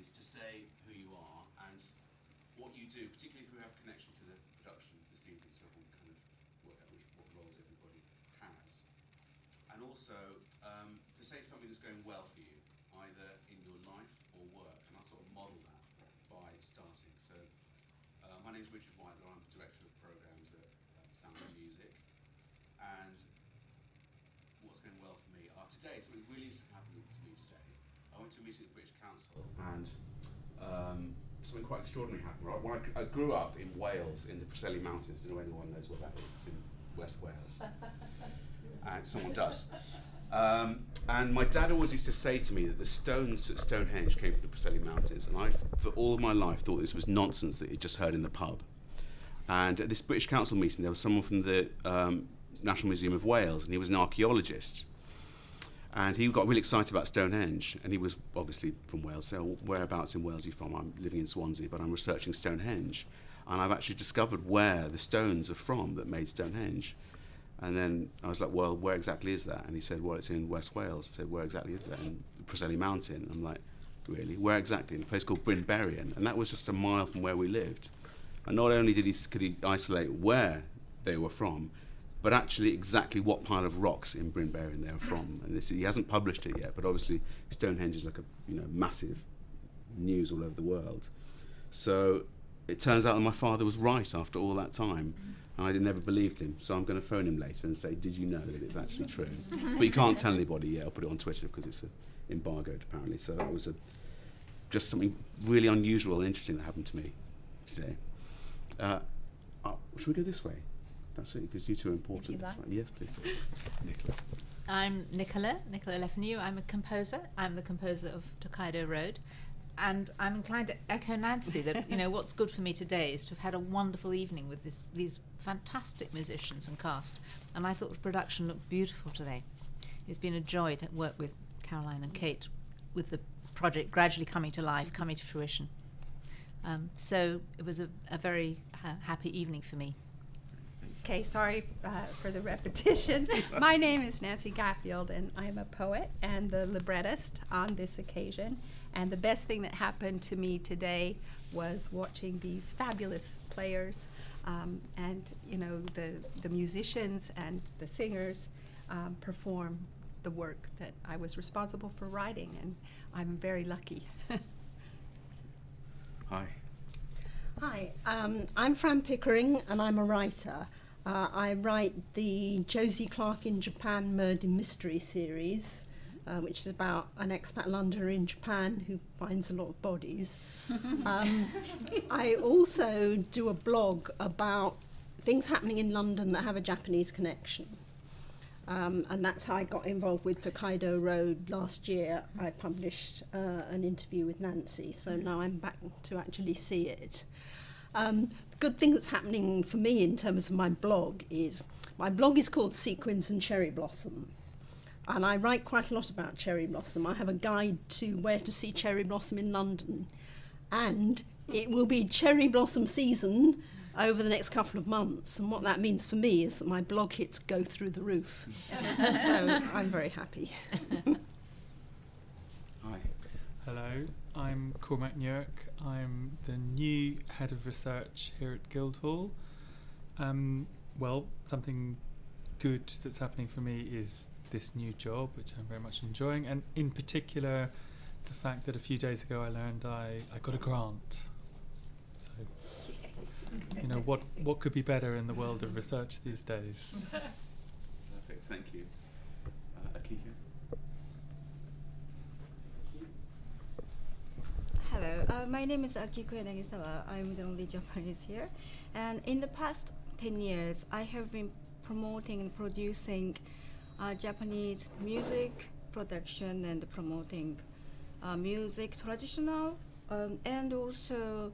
is to say who you are and what you do, particularly if we have connection to the production this evening, so everyone kind of work out what roles everybody has. And also to say something that's going well for you, either in your life or work, and I'll sort of model that by starting. So my name's Richard Whitelaw, I'm Director of Programmes at Sound of Music, and what's going well for me are today, something really interesting happened to me today. I went to a meeting at the British Council and something quite extraordinary happened. Right? When I grew up in Wales, in the Preseli Mountains. I don't know if anyone knows where that is. It's in West Wales. And someone does. And my dad always used to say to me that the stones at Stonehenge came from the Preseli Mountains, and I, for all of my life, thought this was nonsense that he'd just heard in the pub. And at this British Council meeting, there was someone from the National Museum of Wales, and he was an archaeologist. And he got really excited about Stonehenge, and he was obviously from Wales, so whereabouts in Wales are you from? I'm living in Swansea, but I'm researching Stonehenge. And I've actually discovered where the stones are from that made Stonehenge. And then I was like, well, where exactly is that? And he said, well, it's in West Wales. I said, where exactly is that? In Preseli Mountain. I'm like, really? Where exactly? In a place called Bryn Berrien. And that was just a mile from where we lived. And not only could he isolate where they were from, but actually exactly what pile of rocks in Bryn Berrien they were from. And he hasn't published it yet, but obviously Stonehenge is like a massive news all over the world. So it turns out that my father was right after all that time, and I never believed him. So I'm going to phone him later and say, did you know that it's actually true? But you can't tell anybody yet. I'll put it on Twitter because it's embargoed apparently. So that was just something really unusual and interesting that happened to me today. Should we go this way? That's it, because you two are important. Like. Yes, please. Nicola. I'm Nicola Lefanu. I'm a composer. I'm the composer of TokaidoRoad. And I'm inclined to echo Nancy that, what's good for me today is to have had a wonderful evening with these fantastic musicians and cast. And I thought the production looked beautiful today. It's been a joy to work with Caroline and Kate with the project gradually coming to life, coming to fruition. So it was a very happy evening for me. Okay, sorry for the repetition. My name is Nancy Garfield, and I'm a poet and the librettist on this occasion. And the best thing that happened to me today was watching these fabulous players and, the musicians and the singers perform the work that I was responsible for writing, and I'm very lucky. Hi. Hi, I'm Fran Pickering, and I'm a writer. I write the Josie Clark in Japan Murder Mystery series, which is about an expat Londoner in Japan who finds a lot of bodies. I also do a blog about things happening in London that have a Japanese connection. And that's how I got involved with TokaidoRoad last year. I published an interview with Nancy, so now I'm back to actually see it. The good thing that's happening for me in terms of my blog is called Sequins and Cherry Blossom. And I write quite a lot about cherry blossom. I have a guide to where to see cherry blossom in London. And it will be cherry blossom season over the next couple of months. And what that means for me is that my blog hits go through the roof. So I'm very happy. Hi. Hello, I'm Cormac Newark. I'm the new head of research here at Guildhall. Well, something good that's happening for me is this new job, which I'm very much enjoying, and in particular the fact that a few days ago I learned I got a grant. So, what could be better in the world of research these days? Perfect, thank you. Akiko. Hello, my name is Akiko Yanagisawa. I'm the only Japanese here. And in the past 10 years, I have been promoting and producing Japanese music production and promoting music traditional and also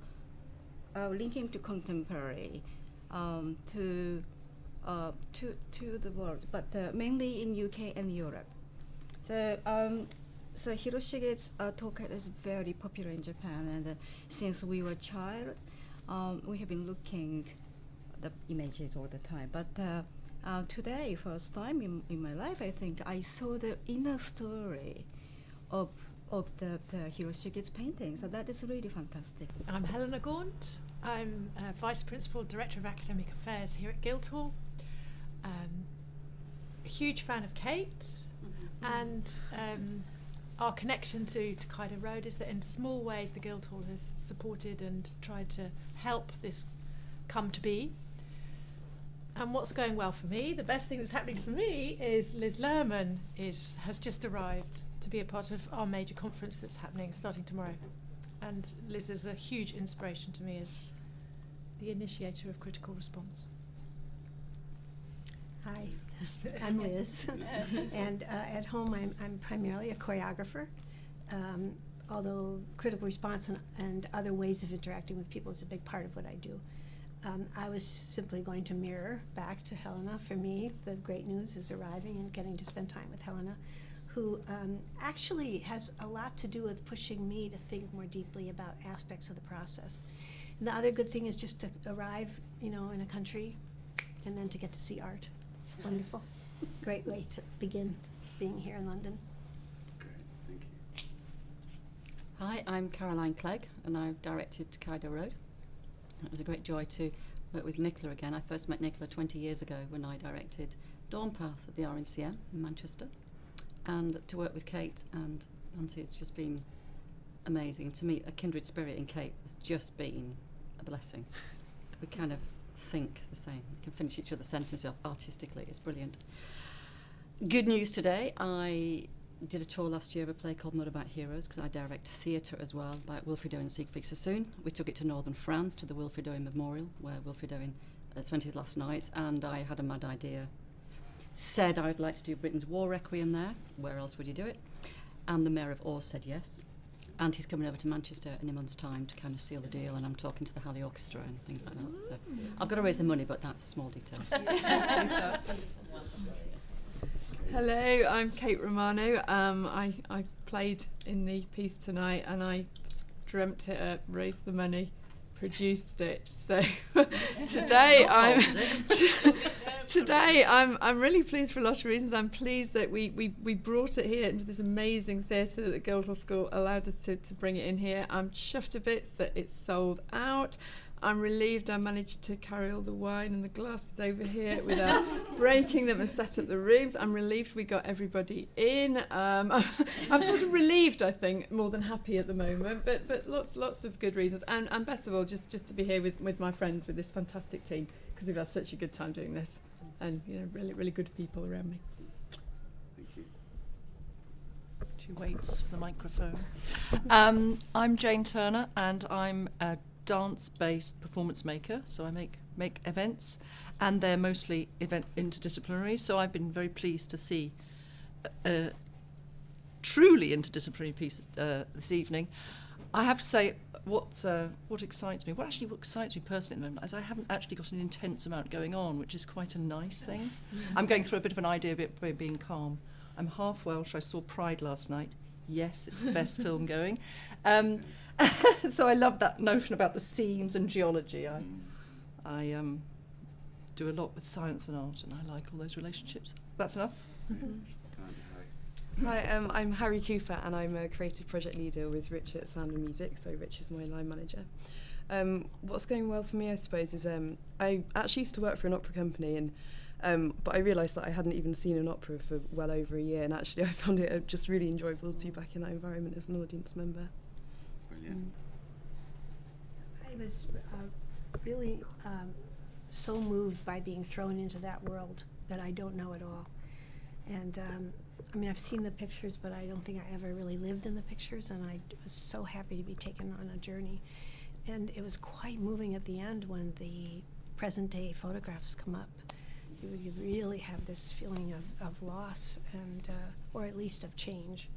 linking to contemporary to the world, but mainly in UK and Europe. So Hiroshige's Tokaido is very popular in Japan, and since we were a child, we have been looking the images all the time. But today, first time in my life, I think I saw the inner story of of the Hiroshige's painting. So that is really fantastic. I'm Helena Gaunt. I'm Vice Principal Director of Academic Affairs here at Guildhall. A huge fan of Kate's, and our connection to TokaidoRoad is that in small ways the Guildhall has supported and tried to help this come to be. And what's going well for me, the best thing that's happening for me, is Liz Lerman has just arrived to be a part of our major conference that's happening starting tomorrow. And Liz is a huge inspiration to me as the initiator of critical response. Hi, I'm Liz, and at home I'm primarily a choreographer, although critical response and other ways of interacting with people is a big part of what I do. I was simply going to mirror back to Helena. For me, the great news is arriving and getting to spend time with Helena, who actually has a lot to do with pushing me to think more deeply about aspects of the process. And the other good thing is just to arrive, in a country and then to get to see art. It's wonderful. Great way to begin being here in London. Great, thank you. Hi, I'm Caroline Clegg, and I've directed TokaidoRoad. It was a great joy to work with Nicola again. I first met Nicola 20 years ago when I directed Dawn Path at the RNCM in Manchester. And to work with Kate and Nancy, it's just been amazing. To meet a kindred spirit in Kate has just been a blessing. We kind of think the same. We can finish each other's sentences off artistically. It's brilliant. Good news today. I did a tour last year of a play called Not About Heroes, because I direct theatre as well, by Wilfried Owen Siegfried Sassoon. We took it to northern France, to the Wilfried Owen Memorial, where Wilfried Owen spent his last nights, and I had a mad idea. Said I'd like to do Britain's War Requiem there. Where else would you do it? And the Mayor of Oars said yes. And he's coming over to Manchester in a month's time to kind of seal the deal, and I'm talking to the Halley Orchestra and things like that. So I've got to raise the money, but that's a small detail. Hello, I'm Kate Romano. I played in the piece tonight, and I dreamt it up, raised the money, produced it. So today I'm really pleased for a lot of reasons. I'm pleased that we brought it here into this amazing theatre that the Guildhall School allowed us to bring it in here. I'm chuffed a bit that it's sold out. I'm relieved I managed to carry all the wine and the glasses over here without breaking them and set up the rooms. I'm relieved we got everybody in. I'm sort of relieved, I think, more than happy at the moment, but lots of good reasons. And best of all, just to be here with my friends, with this fantastic team, because we've had such a good time doing this. And, really, really good people around me. Thank you. She waits for the microphone. I'm Jane Turner, and I'm a dance-based performance maker, so I make events, and they're mostly event interdisciplinary, so I've been very pleased to see a truly interdisciplinary piece this evening. I have to say what excites me, what excites me personally at the moment is I haven't actually got an intense amount going on, which is quite a nice thing. I'm going through a bit of an idea of being calm. I'm half Welsh. I saw Pride last night. Yes, it's the best film going. So I love that notion about the seams and geology. I do a lot with science and art, and I like all those relationships. That's enough. Hi, I'm Harry Cooper, and I'm a creative project leader with Rich at Sound and Music, so Rich is my line manager. What's going well for me, I suppose, is I actually used to work for an opera company, and but I realised that I hadn't even seen an opera for well over a year, and actually I found it just really enjoyable to be back in that environment as an audience member. Brilliant. I was really so moved by being thrown into that world that I don't know at all. And I've seen the pictures, but I don't think I ever really lived in the pictures, and I was so happy to be taken on a journey. And it was quite moving at the end when the present day photographs come up. You really have this feeling of loss, and or at least of change.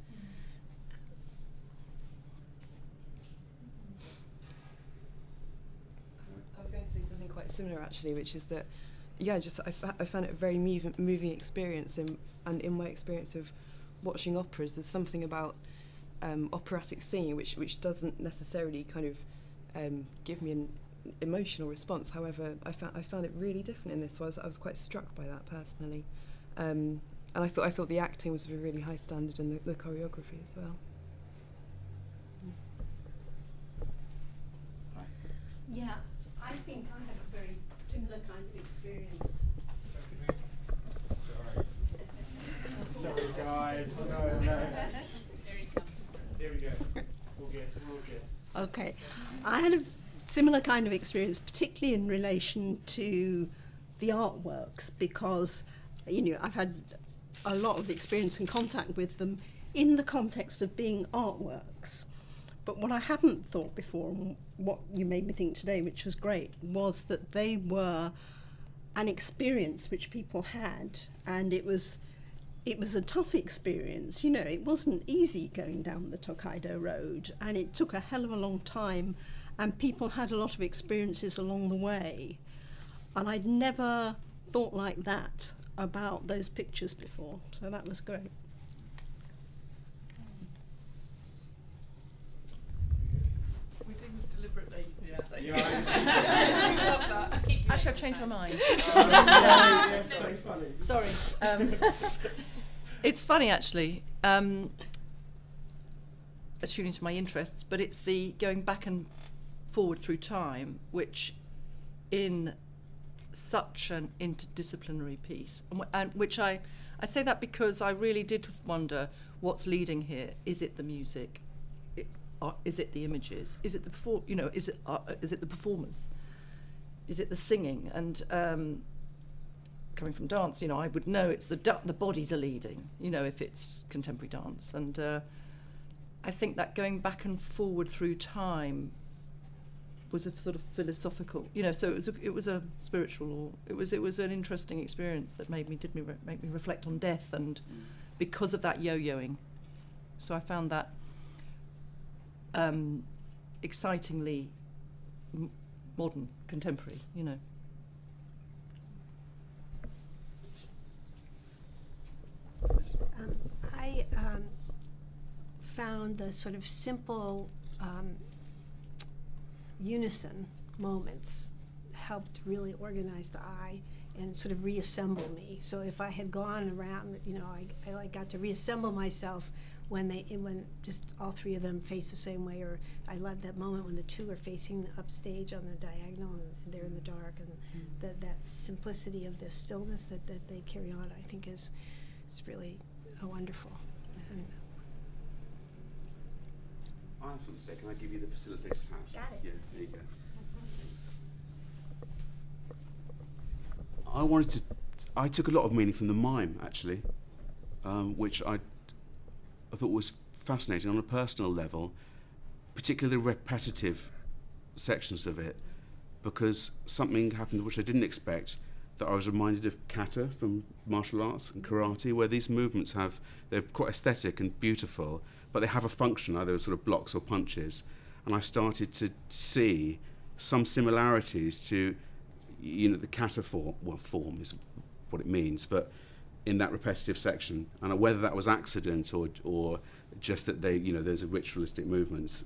I was going to say something quite similar, actually, which is that, I found it a very moving experience, and in my experience of watching operas, there's something about operatic singing which doesn't necessarily kind of give me an emotional response. However, I found it really different in this, so I was quite struck by that personally, and I thought the acting was of a really high standard, and the choreography as well. Yeah, I think I had a very similar kind of experience. Sorry guys, no. There we go. We'll get. Okay. I had a similar kind of experience, particularly in relation to the artworks, because, I've had a lot of experience and contact with them in the context of being artworks. But what I hadn't thought before, and what you made me think today, which was great, was that they were an experience which people had, and it was a tough experience. It wasn't easy going down the Tokaido Road, and it took a hell of a long time, and people had a lot of experiences along the way. And I'd never thought like that about those pictures before, so that was great. We're doing this deliberately. Just so Yeah. Love that. Actually, I've changed my mind. Yeah, so funny. Sorry. It's funny, actually, attuning to my interests, but it's the going back and forward through time, which in such an interdisciplinary piece, and which I say that because I really did wonder what's leading here. Is it the music? Is it the images? Is it the is it the performance? Is it the singing? And coming from dance, I would know it's the bodies are leading, if it's contemporary dance. And I think that going back and forward through time was a sort of philosophical, so it was a spiritual, or it was an interesting experience that make me reflect on death, and because of that yo-yoing. So I found that excitingly modern, contemporary, I found the sort of simple unison moments helped really organize the eye and sort of reassemble me. So if I had gone around, I like got to reassemble myself when just all three of them face the same way. Or I love that moment when the two are facing upstage on the diagonal and they're in the dark, and that simplicity of the stillness that they carry on, I think it's really wonderful. And I have something to say. Can I give you the facilitator's hat? Got it. Yeah, there you go. I took a lot of meaning from the mime, actually, which I thought was fascinating on a personal level, particularly the repetitive sections of it, because something happened which I didn't expect, that I was reminded of kata from martial arts and karate, where these movements they're quite aesthetic and beautiful, but they have a function, either as sort of blocks or punches. And I started to see some similarities to, the kata form is what it means, but in that repetitive section. And whether that was accident or just that there's a ritualistic movement,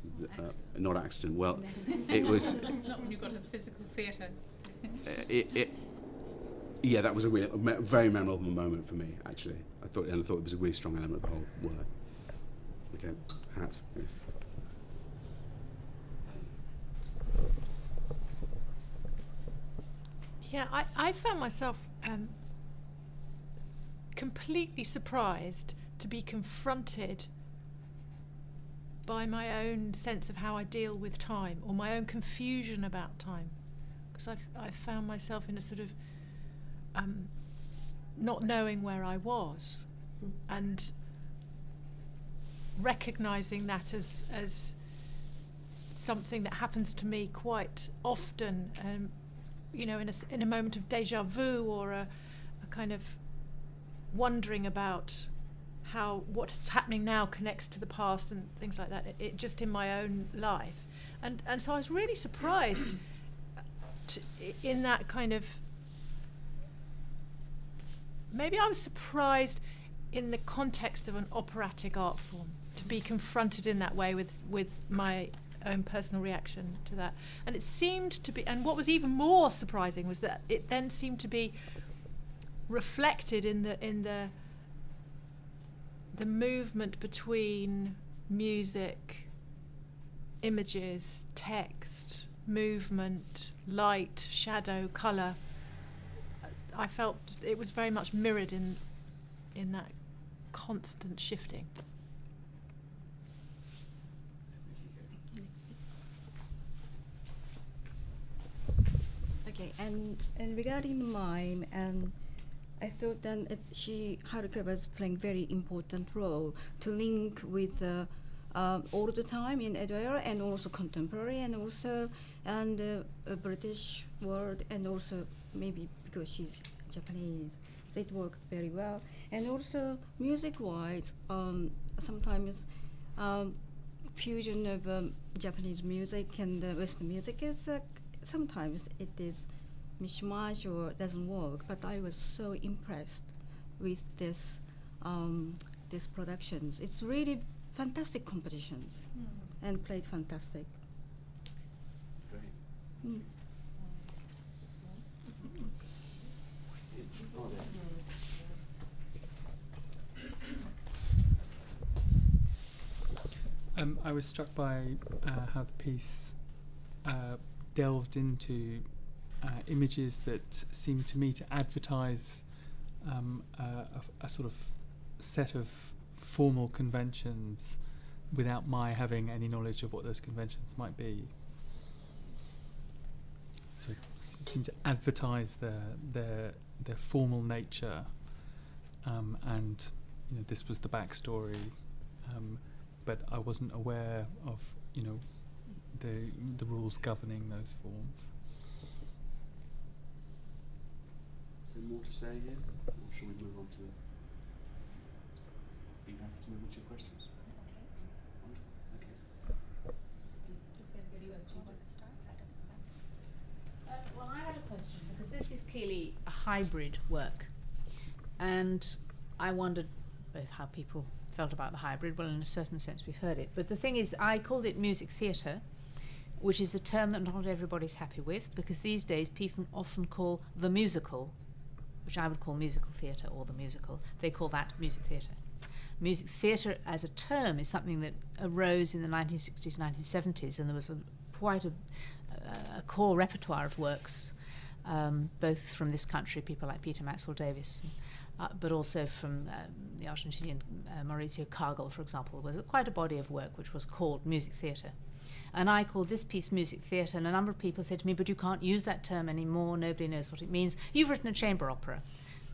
not accident. Well, it was. Not when you've got a physical theatre. Yeah, that was a very memorable moment for me, actually. I thought it was a really strong element of the whole work. Okay, hat, yes. Yeah, I found myself completely surprised to be confronted by my own sense of how I deal with time, or my own confusion about time, because I found myself in a sort of not knowing where I was, and recognizing that as something that happens to me quite often, in a moment of déjà vu, or a kind of wondering about how what's happening now connects to the past and things like that. It just in my own life, and so I was really surprised in that kind of. Maybe I was surprised in the context of an operatic art form to be confronted in that way with my own personal reaction to that. And it seemed to be, and what was even more surprising was that it then seemed to be reflected in the movement between music, images, text, movement, light, shadow, colour. I felt it was very much mirrored in that constant shifting. Okay, and regarding the mime, and I thought then Haruka was playing very important role to link with all the time in Edinburgh and also contemporary and also a British world and also maybe because she's Japanese, so it worked very well. And also music-wise, sometimes fusion of Japanese music and Western music is sometimes it is mishmash or doesn't work. But I was so impressed with this productions. It's really fantastic competitions and played fantastic. Great. I was struck by how the piece delved into images that seemed to me to advertise a sort of set of formal conventions without my having any knowledge of what those conventions might be. So it seemed to advertise their formal nature, and this was the backstory. But I wasn't aware of, the rules governing those forms. Is there more to say here, or shall we move on to? Are you happy to move on to your questions? Well, I had a question because this is clearly a hybrid work, and I wondered both how people felt about the hybrid. Well, in a certain sense we've heard it, but the thing is I called it music theatre, which is a term that not everybody's happy with, because these days people often call the musical, which I would call musical theatre or the musical, they call that music theatre. Music theatre as a term is something that arose in the 1960s, 1970s, and there was quite a core repertoire of works, both from this country, people like Peter Maxwell Davies, but also from the Argentinian Mauricio Cargill, for example. There was quite a body of work which was called music theatre. And I called this piece music theatre, and a number of people said to me, but you can't use that term anymore, nobody knows what it means. You've written a chamber opera.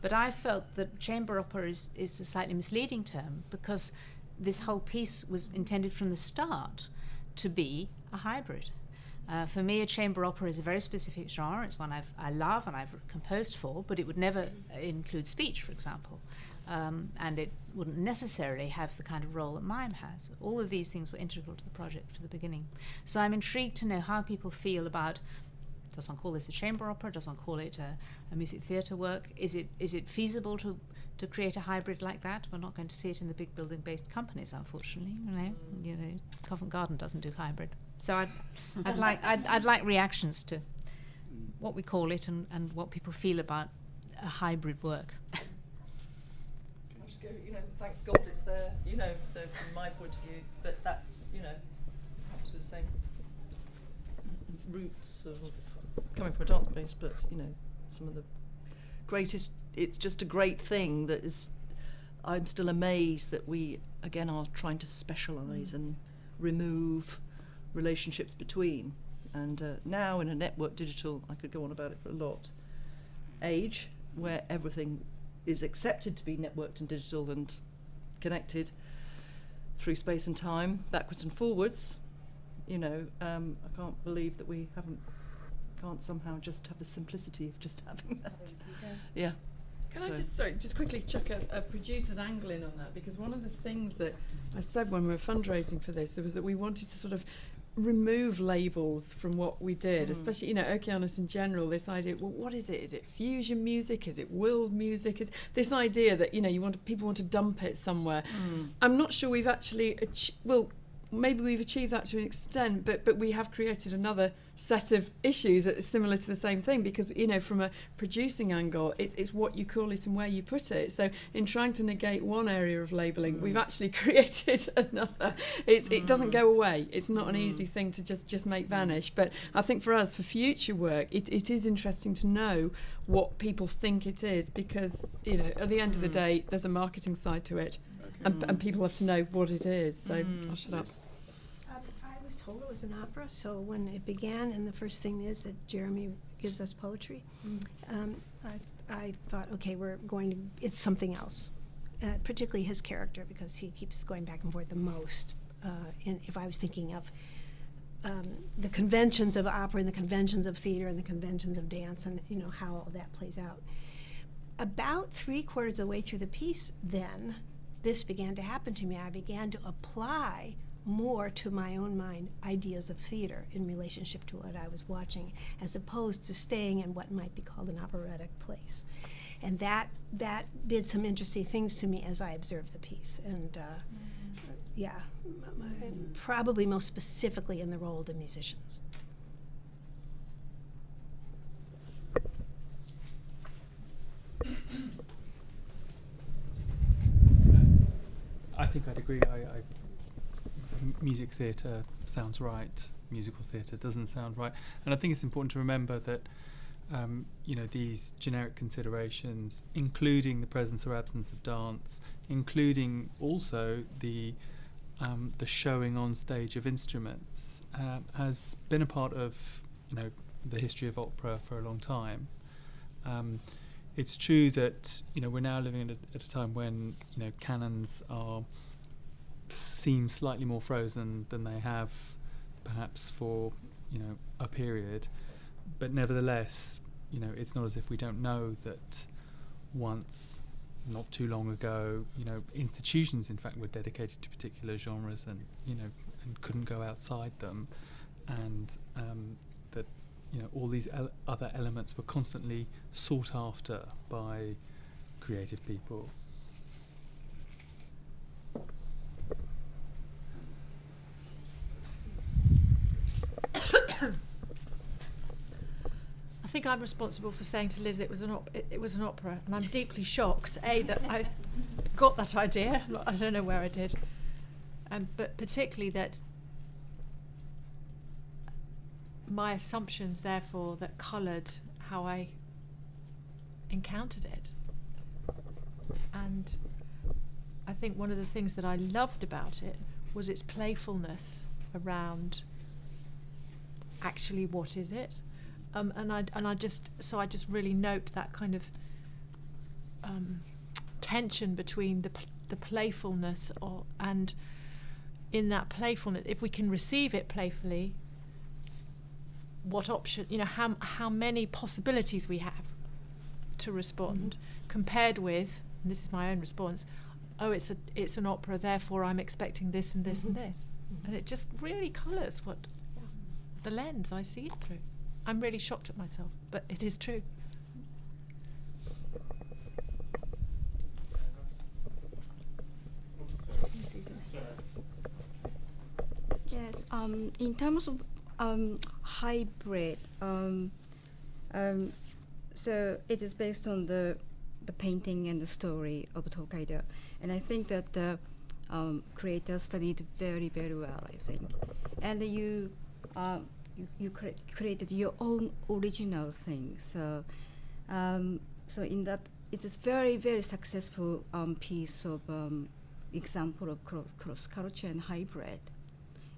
But I felt that chamber opera is a slightly misleading term, because this whole piece was intended from the start to be a hybrid. For me, a chamber opera is a very specific genre. It's one I love and I've composed for, but it would never include speech, for example. And it wouldn't necessarily have the kind of role that mime has. All of these things were integral to the project from the beginning. So I'm intrigued to know how people feel about, does one call this a chamber opera? Does one call it a music theatre work? Is it feasible to create a hybrid like that? We're not going to see it in the big building-based companies, unfortunately. You know, Covent Garden doesn't do hybrid. So I'd like reactions to what we call it and what people feel about a hybrid work. I'll just go, thank God it's there, so from my point of view, but that's, perhaps the same roots of coming from a dance base, but, some of the greatest, it's just a great thing that is, I'm still amazed that we, again, are trying to specialise and remove relationships between. And now in a network digital, I could go on about it for a lot, age, where everything is accepted to be networked and digital and connected through space and time, backwards and forwards, I can't believe that we can't somehow just have the simplicity of just having that. Yeah. Can I just quickly chuck a producer's angle in on that, because one of the things that I said when we were fundraising for this was that we wanted to sort of remove labels from what we did, especially, Okeanos in general, this idea, well, what is it? Is it fusion music? Is it world music? Is this idea that, people want to dump it somewhere. I'm not sure we've actually, maybe we've achieved that to an extent, but we have created another set of issues that is similar to the same thing, because, you know, from a producing angle, it's what you call it and where you put it. So in trying to negate one area of labelling, we've actually created another. It doesn't go away. It's not an easy thing to just make vanish. But I think for us, for future work, it is interesting to know what people think it is, because, you know, at the end of the day, there's a marketing side to it. And people have to know what it is. So I'll shut up. I was told it was an opera, so when it began, and the first thing is that Jeremy gives us poetry, I thought, okay, it's something else. Particularly his character, because he keeps going back and forth the most. And if I was thinking of the conventions of opera and the conventions of theater and the conventions of dance, and, you know, how all that plays out. About 3/4 of the way through the piece, then, this began to happen to me. I began to apply more to my own mind ideas of theater in relationship to what I was watching, as opposed to staying in what might be called an operatic place. And that did some interesting things to me as I observed the piece. And probably most specifically in the role of the musicians. I think I'd agree. Music theatre sounds right. Musical theatre doesn't sound right. And I think it's important to remember that, you know, these generic considerations, including the presence or absence of dance, including also the showing on stage of instruments, has been a part of, you know, the history of opera for a long time. It's true that, you know, we're now living at a time when, you know, canons seem slightly more frozen than they have perhaps for, you know, a period. But nevertheless, you know, it's not as if we don't know that once, not too long ago, you know, institutions in fact were dedicated to particular genres, and, you know, and couldn't go outside them, and that, you know, all these other elements were constantly sought after by creative people. I think I'm responsible for saying to Liz it was an opera, and I'm deeply shocked, that I got that idea. I don't know where I did, but particularly that my assumptions, therefore, that coloured how I encountered it. And I think one of the things that I loved about it was its playfulness around actually what is it. I just really note that kind of tension between the playfulness and in that playfulness, if we can receive it playfully, what option, you know, how many possibilities we have to respond, compared with, and this is my own response, it's an opera, therefore I'm expecting this and this and this, and it just really colours what the lens I see it through. I'm really shocked at myself, but it is true. Yes, in terms of hybrid, so it is based on the painting and the story of Tokaido, and I think that the creators studied very, very well, I think, and you created your own original thing. So so in that, it is very, very successful piece of example of cross culture and hybrid,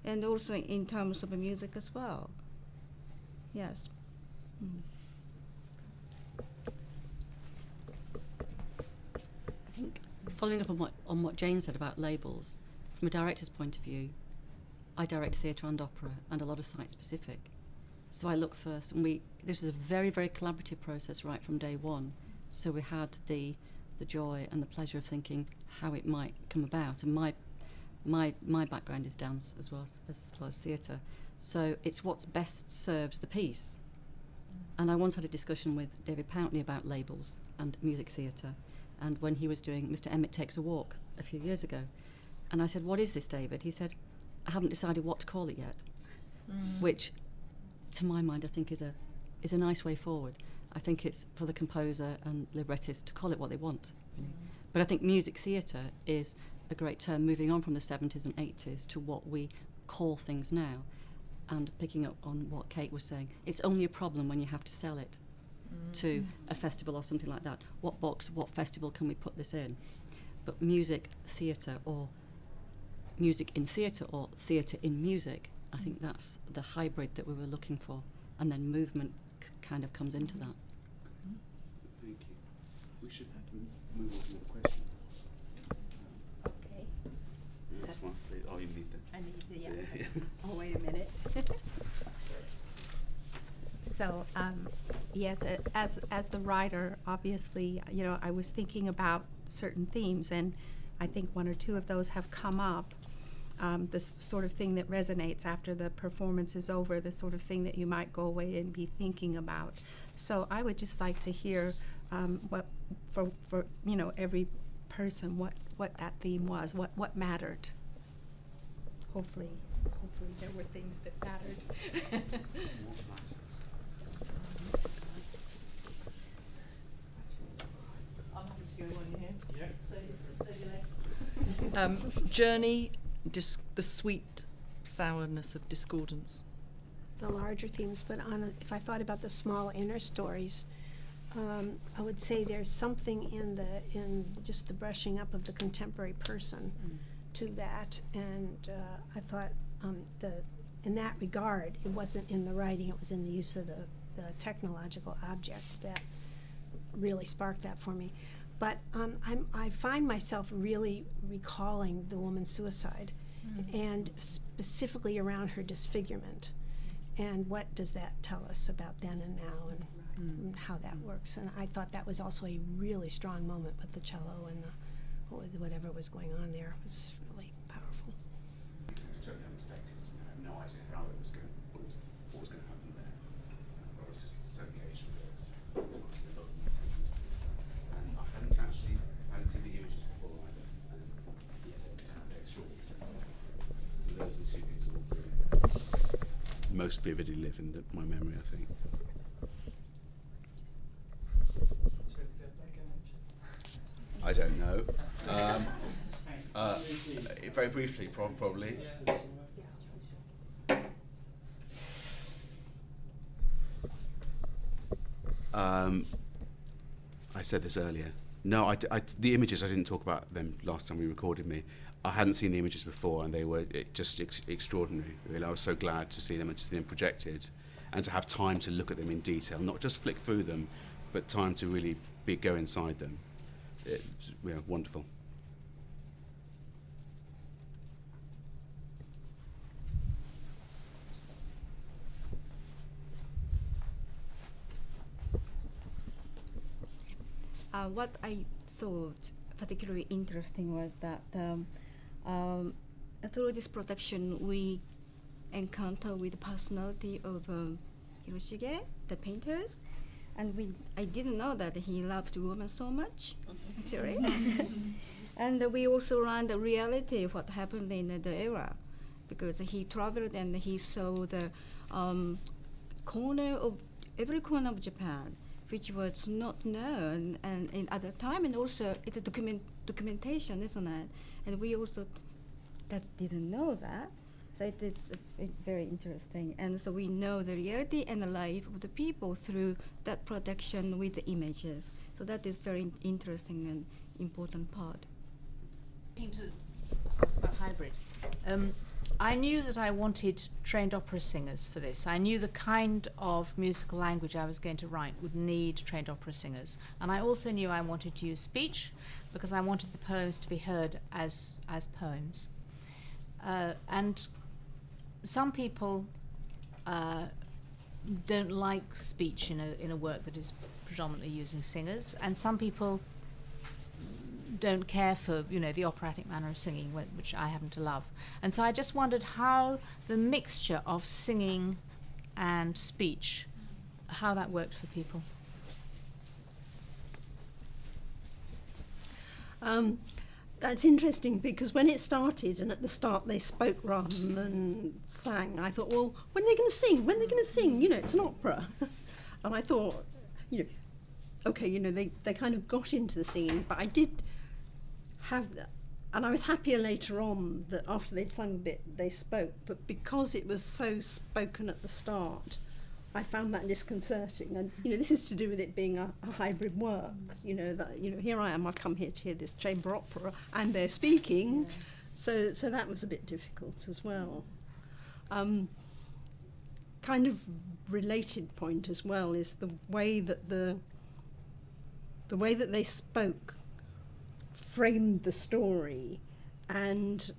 and also in terms of music as well. Yes. I think, following up on what Jane said about labels, from a director's point of view, I direct theatre and opera, and a lot of site-specific. So I look first, and this was a very, very collaborative process right from day one. So we had the joy and the pleasure of thinking how it might come about. And my background is dance as well as theatre. So it's what's best serves the piece. And I once had a discussion with David Pountney about labels and music theatre, and when he was doing Mr. Emmett Takes a Walk a few years ago. And I said, "What is this, David?" He said, I haven't decided what to call it yet, which, to my mind, I think is a nice way forward. I think it's for the composer and librettist to call it what they want, really. But I think music theatre is a great term, moving on from the 70s and 80s to what we call things now. And picking up on what Kate was saying, it's only a problem when you have to sell it to a festival or something like that. What box, what festival can we put this in? But music theatre, or music in theatre, or theatre in music, I think that's the hybrid that we were looking for. And then movement kind of comes into that. Thank you. We should move on to another question. Okay. Next one, please. Oh, you need the... I need the, yeah. Oh, wait a minute. So, yes, as the writer, obviously, I was thinking about certain themes, and I think one or two of those have come up. This sort of thing that resonates after the performance is over, the sort of thing that you might go away and be thinking about. So I would just like to hear what, for every person, what that theme was, what mattered. Hopefully there were things that mattered. I'm happy to go on here. Yeah. So you like. Journey, the sweet sourness of discordance. The larger themes, but if I thought about the small inner stories, I would say there's something in just the brushing up of the contemporary person to that, and I thought in that regard, it wasn't in the writing; it was in the use of the technological object that really sparked that for me. But I find myself really recalling the woman's suicide, and specifically around her disfigurement. And what does that tell us about then and now, and how that works? And I thought that was also a really strong moment with the cello and whatever was going on there. It was really powerful. It was totally unexpected. I had no idea how it was going, what was going to happen there. I was just so engaged with it. And I hadn't seen the images before either. And they're extraordinary. So those are the two things that will most vividly live in my memory, I think. I don't know. Very briefly, probably. I said this earlier. No, the images, I didn't talk about them last time we recorded me. I hadn't seen the images before, and they were just extraordinary. Really, I was so glad to see them and to see them projected, and to have time to look at them in detail, not just flick through them, but time to really go inside them. It's wonderful. What I thought particularly interesting was that through this production we encounter with the personality of Hiroshige, the painters, and I didn't know that he loved women so much, actually. And we also learned the reality of what happened in the era, because he traveled and he saw the every corner of Japan, which was not known and in other time, and also it's a documentation, isn't it? And we also didn't know that. So it is very interesting. And so we know the reality and the life of the people through that production with the images. So that is very interesting and important part. To ask about hybrid. I knew that I wanted trained opera singers for this. I knew the kind of musical language I was going to write would need trained opera singers. And I also knew I wanted to use speech because I wanted the poems to be heard as poems. And some people don't like speech in a work that is predominantly using singers, and some people don't care for the operatic manner of singing, which I happen to love. And so I just wondered how the mixture of singing and speech, how that worked for people. That's interesting, because when it started, and at the start they spoke rather than sang, I thought, well, when are they going to sing? When are they going to sing? You know, it's an opera. And I thought, you know, okay, you know, they kind of got into the singing, but I did have that. And I was happier later on that after they'd sung a bit, they spoke. But because it was so spoken at the start, I found that disconcerting. And, you know, this is to do with it being a hybrid work. You know, that, you know, here I am, I've come here to hear this chamber opera, and they're speaking. So that was a bit difficult as well. Kind of related point as well is the way that the way that they spoke framed the story, and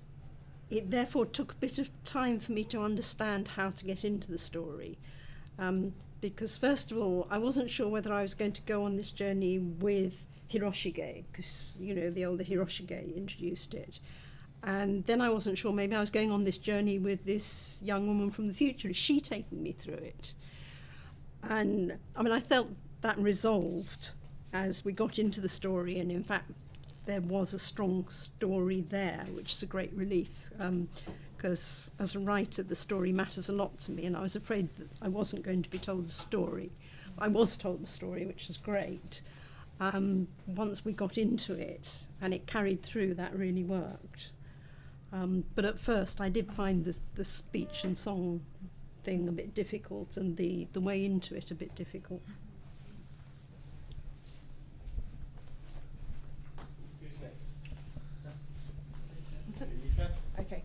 it therefore took a bit of time for me to understand how to get into the story. Because first of all, I wasn't sure whether I was going to go on this journey with Hiroshige, because, you know, the older Hiroshige introduced it. And then I wasn't sure, maybe I was going on this journey with this young woman from the future. Is she taking me through it? And, I mean, I felt that resolved as we got into the story, and in fact, there was a strong story there, which is a great relief. Because as a writer, the story matters a lot to me, and I was afraid that I wasn't going to be told the story. I was told the story, which was great. Once we got into it, and it carried through, that really worked. But at first, I did find the speech and song thing a bit difficult, and the way into it a bit difficult. Who's next? You first? Okay.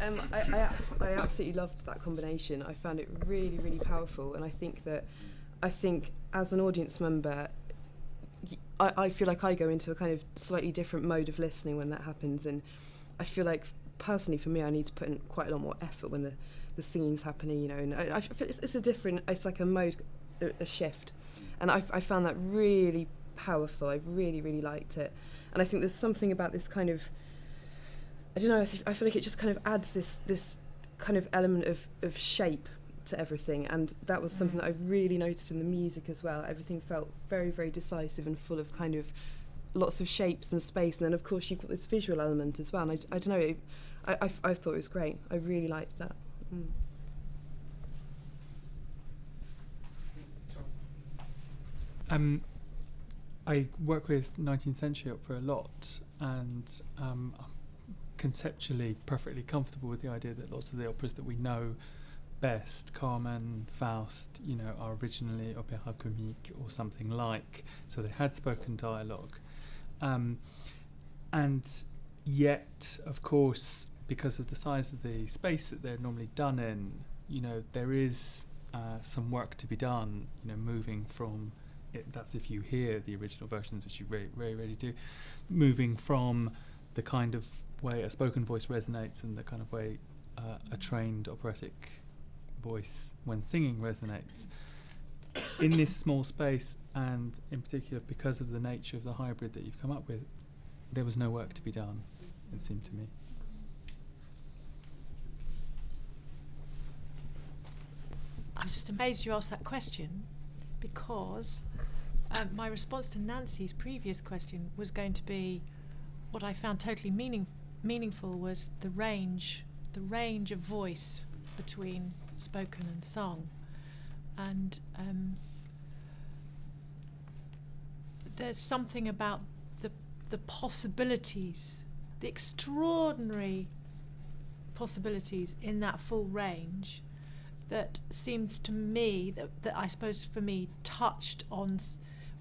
I absolutely loved that combination. I found it really, really powerful, and I think as an audience member, I feel like I go into a kind of slightly different mode of listening when that happens, and I feel like personally for me, I need to put in quite a lot more effort when the singing's happening, you know. And I feel it's like a mode, a shift, and I found that really powerful. I really, really liked it, and I think there's something about this kind of, I don't know, I feel like it just kind of adds this kind of element of shape to everything, and that was something that I really noticed in the music as well. Everything felt very, very decisive and full of kind of lots of shapes and space, and then of course you've got this visual element as well, and I don't know, I thought it was great. I really liked that. I work with 19th century opera a lot, and I'm conceptually perfectly comfortable with the idea that lots of the operas that we know best, Carmen, Faust, you know, are originally opéra comique or something like, so they had spoken dialogue. And yet, of course, because of the size of the space that they're normally done in, you know, there is some work to be done, you know, moving from it, that's if you hear the original versions, which you very, very rarely do, moving from the kind of way a spoken voice resonates and the kind of way a trained operatic voice when singing resonates. In this small space, and in particular because of the nature of the hybrid that you've come up with, there was no work to be done, it seemed to me. I was just amazed you asked that question, because my response to Nancy's previous question was going to be, what I found totally meaningful was the range of voice between spoken and song, and there's something about the possibilities, the extraordinary possibilities in that full range, that seems to me that I suppose for me touched on,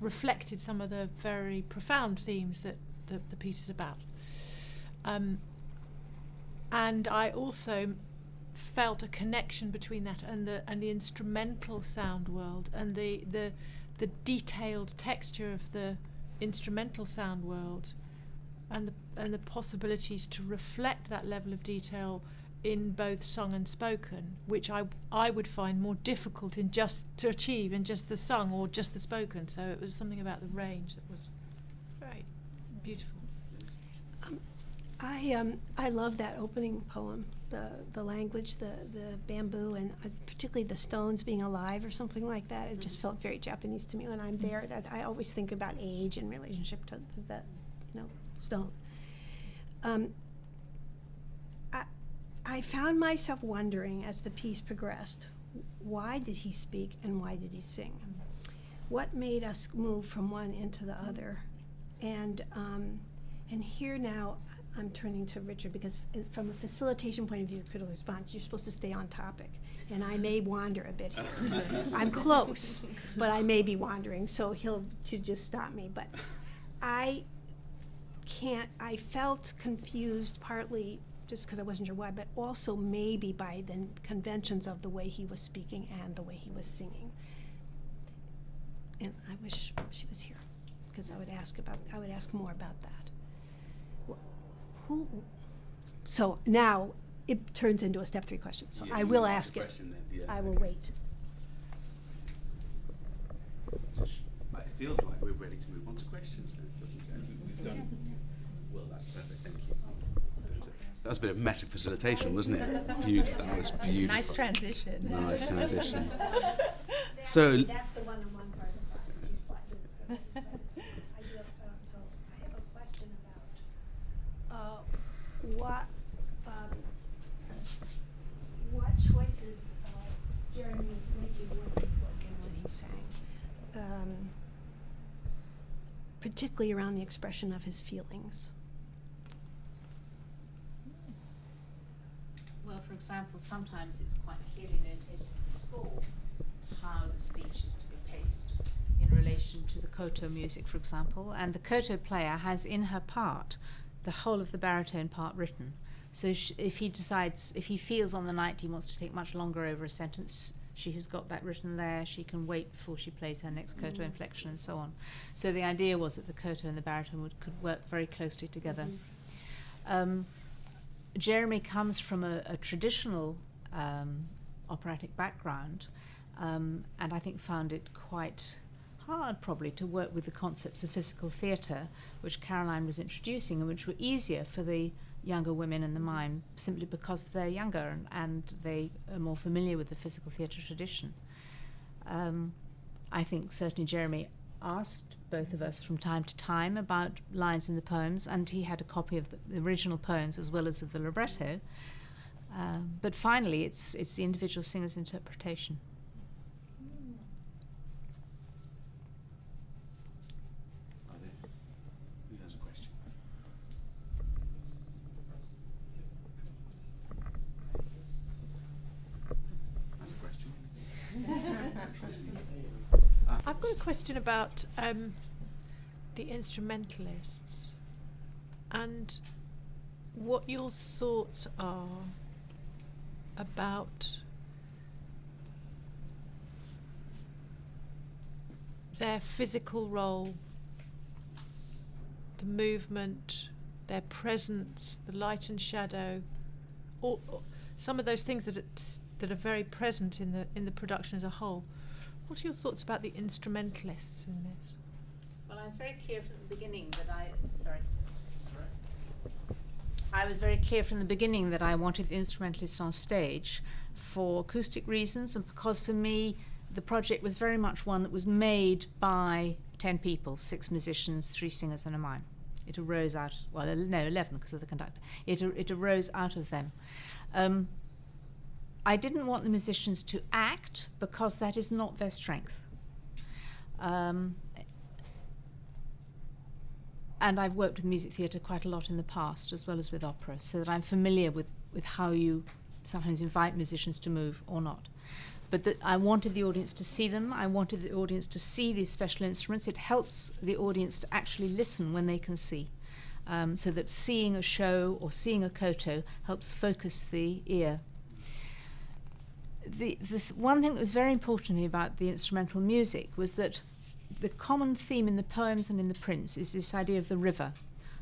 reflected some of the very profound themes that the piece is about. And I also felt a connection between that and the instrumental sound world, and the detailed texture of the instrumental sound world, and the possibilities to reflect that level of detail in both sung and spoken, which I would find more difficult to achieve in just the sung or just the spoken. So it was something about the range that was very beautiful. I love that opening poem, the language, the bamboo, and particularly the stones being alive or something like that. It just felt very Japanese to me when I'm there. I always think about age in relationship to the stone. I found myself wondering as the piece progressed, why did he speak and why did he sing? What made us move from one into the other? And here now, I'm turning to Richard because from a facilitation point of view, critical response, you're supposed to stay on topic. And I may wander a bit here. I'm close, but I may be wandering, so he'll should just stop me. But I felt confused partly just because I wasn't sure why, but also maybe by the conventions of the way he was speaking and the way he was singing. And I wish she was here because I would ask more about that. So now it turns into a step 3 question. So Yeah, I you will can ask the it. question then. Yeah, I will okay. wait. So it feels like we're ready to move on to questions then, doesn't it? We've done well. That's perfect. Thank you. That was a bit of meta facilitation, wasn't it? Beautiful. That was beautiful. Nice transition. Nice transition. So That's the one-on-one part of the process. You slightly. I have a question about what choices Jeremy is making when he spoke and when he sang, particularly around the expression of his feelings. Well, for example, sometimes it's quite clearly notated in the score how the speech is to be paced in relation to the koto music, for example, and the koto player has in her part the whole of the baritone part written. So if he feels on the night he wants to take much longer over a sentence, she has got that written there. She can wait before she plays her next koto inflection and so on. So the idea was that the koto and the baritone could work very closely together. Jeremy comes from a traditional operatic background, and I think found it quite hard probably to work with the concepts of physical theatre, which Caroline was introducing, and which were easier for the younger women in the mime simply because they're younger and they are more familiar with the physical theatre tradition. I think certainly Jeremy asked both of us from time to time about lines in the poems, and he had a copy of the original poems as well as of the libretto. But finally, it's the individual singer's interpretation. Who has a question? That's a question. I've got a question about the instrumentalists and what your thoughts are about their physical role, the movement, their presence, the light and shadow, or some of those things that are very present in the production as a whole. What are your thoughts about the instrumentalists in this? Well, I was very clear from the beginning that I was very clear from the beginning that I wanted the instrumentalists on stage for acoustic reasons, and because for me the project was very much one that was made by 10 people, 6 musicians, 3 singers and a mime. It arose out, 11 because of the conductor. It arose out of them. I didn't want the musicians to act because that is not their strength. And I've worked with music theatre quite a lot in the past, as well as with opera, so that I'm familiar with how you sometimes invite musicians to move or not. But that I wanted the audience to see them. I wanted the audience to see these special instruments. It helps the audience to actually listen when they can see. So that seeing a show or seeing a koto helps focus the ear. The one thing that was very important to me about the instrumental music was that the common theme in the poems and in the prints is this idea of the river,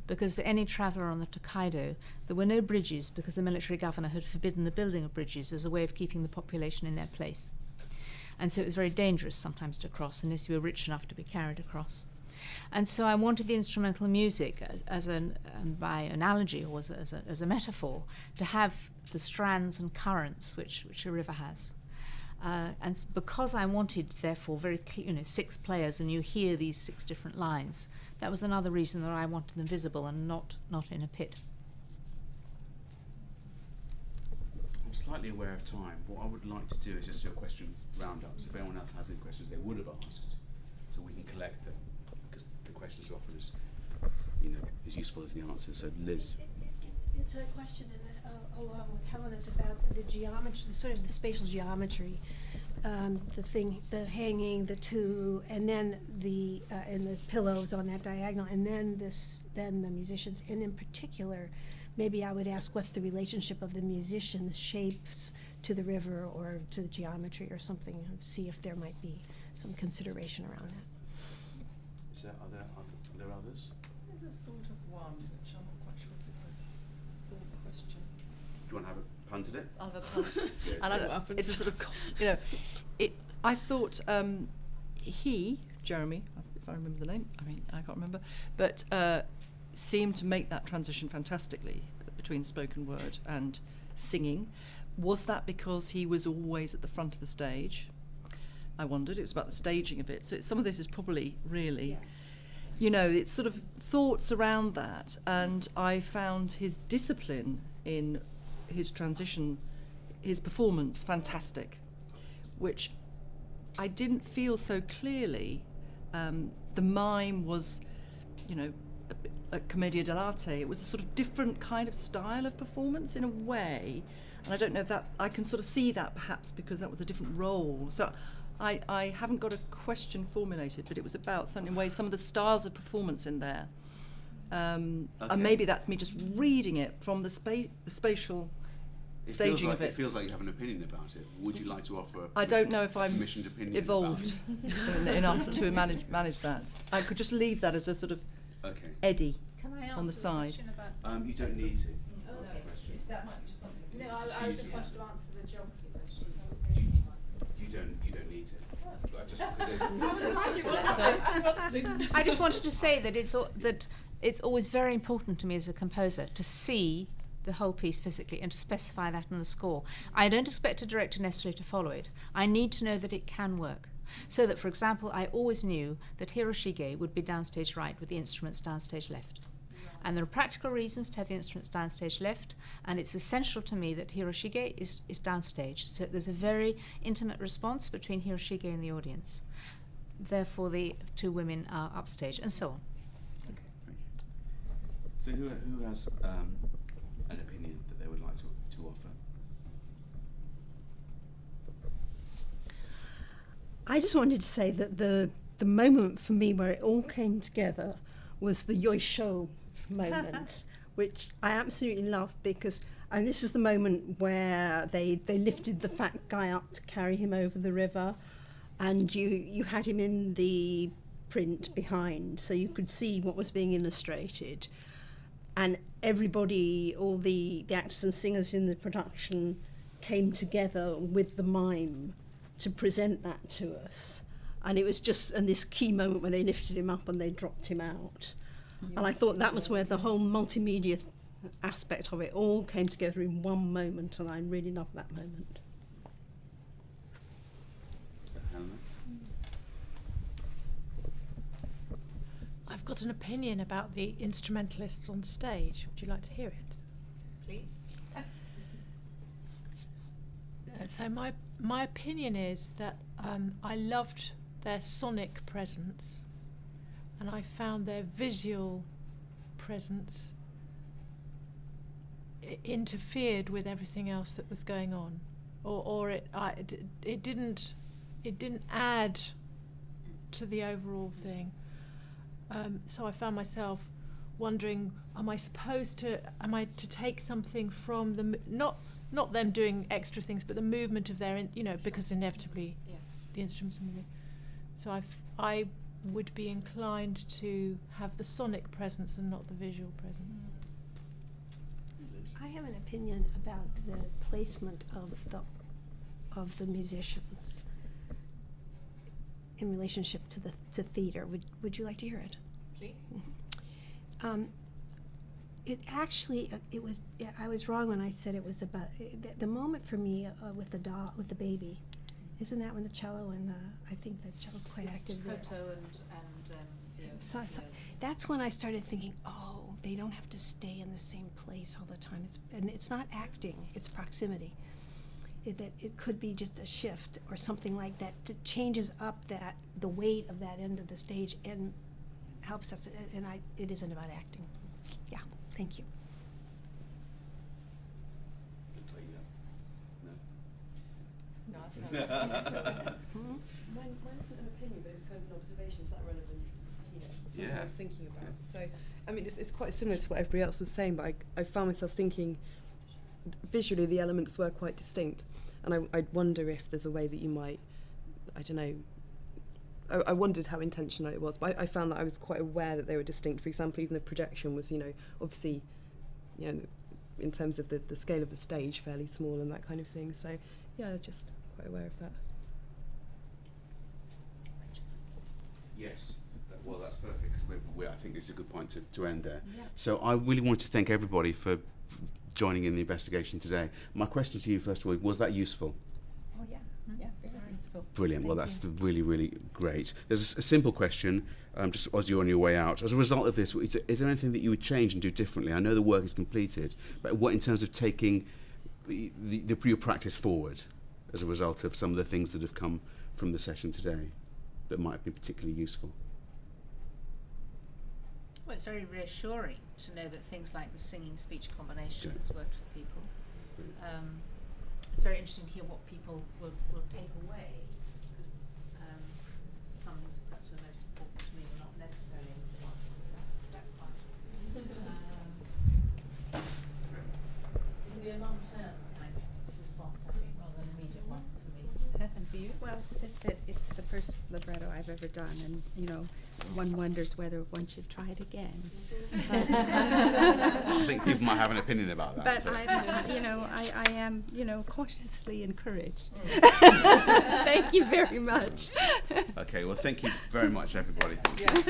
because for any traveller on the Tokaido, there were no bridges because the military governor had forbidden the building of bridges as a way of keeping the population in their place. And so it was very dangerous sometimes to cross unless you were rich enough to be carried across. And so I wanted the instrumental music by analogy or as a metaphor, to have the strands and currents which a river has. And because I wanted, therefore, very clear, 6 players, and you hear these 6 different lines, that was another reason that I wanted them visible and not in a pit. I'm slightly aware of time. What I would like to do is just do a question roundup. So if anyone else has any questions they would have asked, so we can collect them, because the questions are often as useful as the answers. So Liz. It's a question along with Helena's about the geometry, the spatial geometry, the hanging, the two, and then and the pillows on that diagonal, and then the musicians, and in particular, maybe I would ask what's the relationship of the musicians' shapes to the river or to the geometry or something. See if there might be some consideration around that. Are there others? There's a sort of one which I'm not quite sure if it's a full question. Do you want to have a punt at it? I'll have a punt. Good. And See what happens. it's a sort of, I thought Jeremy, if I remember the name, I can't remember, but seemed to make that transition fantastically between spoken word and singing. Was that because he was always at the front of the stage? I wondered. It was about the staging of it. So some of this is probably really, it's sort of thoughts around that. And I found his discipline in his transition, his performance, fantastic, which I didn't feel so clearly. The mime was, a commedia dell'arte. It was a sort of different kind of style of performance in a way. And I don't know if that, I can sort of see that perhaps because that was a different role. So I haven't got a question formulated, but it was about some of the styles of performance in there. And maybe that's me just reading it from the spatial staging of it. It feels like you have an opinion about it. Would you like to offer I don't know if I'm commissioned opinion evolved enough to manage that. I could just leave that as a sort of eddy Can I on the answer side. question about? You don't need to. Oh, Answer the question. that might be just something. No, It's I easy, just yeah. wanted to answer the geography question. You don't need to. But just because I just wanted to say that it's always very important to me as a composer to see the whole piece physically and to specify that in the score. I don't expect a director necessarily to follow it. I need to know that it can work. So that, for example, I always knew that Hiroshige would be downstage right with the instruments downstage left. And there are practical reasons to have the instruments downstage left, and it's essential to me that Hiroshige is downstage. So there's a very intimate response between Hiroshige and the audience. Therefore, the two women are upstage, and so on. Okay, thank you. So who has an opinion that they would like to offer? I just wanted to say that the moment for me where it all came together was the Yoisho moment, which I absolutely loved because, and this is the moment where they lifted the fat guy up to carry him over the river, and you had him in the print behind, so you could see what was being illustrated, and everybody, all the actors and singers in the production came together with the mime to present that to us. And it was just this key moment when they lifted him up and they dropped him out. And I thought that was where the whole multimedia aspect of it all came together in one moment, and I really loved that moment. Helena? I've got an opinion about the instrumentalists on stage. Would you like to hear it? Please. So my opinion is that I loved their sonic presence, and I found their visual presence interfered with everything else that was going on, or it didn't add to the overall thing. So I found myself wondering, am I to take something from the not them doing extra things, but the movement of their, because inevitably the instruments are moving. So I would be inclined to have the sonic presence and not the visual presence. I have an opinion about the placement of the musicians in relationship to theater. Would you like to hear it? Please. It actually I was wrong when I said it was about the moment for me with the baby. Isn't that when the cello and I think the cello's quite active there. Koto and So that's when I started thinking, oh, they don't have to stay in the same place all the time. It's not acting, it's proximity. It could be just a shift or something like that that changes up the weight of that end of the stage and helps us, and it isn't about acting. Yeah, thank you. Mine isn't an opinion, but it's kind of an observation. Is that relevant here? Something I was thinking about. So, I mean, it's quite similar to what everybody else was saying, but I found myself thinking visually the elements were quite distinct, and I'd wonder if there's a way that you might, I don't know, I wondered how intentional it was, but I found that I was quite aware that they were distinct. For example, even the projection was, obviously, in terms of the scale of the stage, fairly small and that kind of thing. So, yeah, just quite aware of that. Yes, well, that's perfect. 'Cause I think it's a good point to end there. Yeah. So I really want to thank everybody for joining in the investigation today. My question to you, first of all, was that useful? Oh, yeah. Yeah, very useful. Brilliant. Well, that's really, really great. There's a simple question, just as you're on your way out. As a result of this, is there anything that you would change and do differently? I know the work is completed, but what in terms of taking your practice forward as a result of some of the things that have come from the session today that might be particularly useful? Well, it's very reassuring to know that things like the singing-speech combination has worked for people. It's very interesting to hear what people will take away, because some things perhaps are the most important to me are not necessarily the ones that's fine. It'll be a long-term kind of response, I think, rather than an immediate one for me. And for you? Well, just that it's the first libretto I've ever done, and one wonders whether one should try it again. I think people might have an opinion about that. But I am, cautiously encouraged. Thank you very much. Okay, well, thank you very much, everybody. Yeah.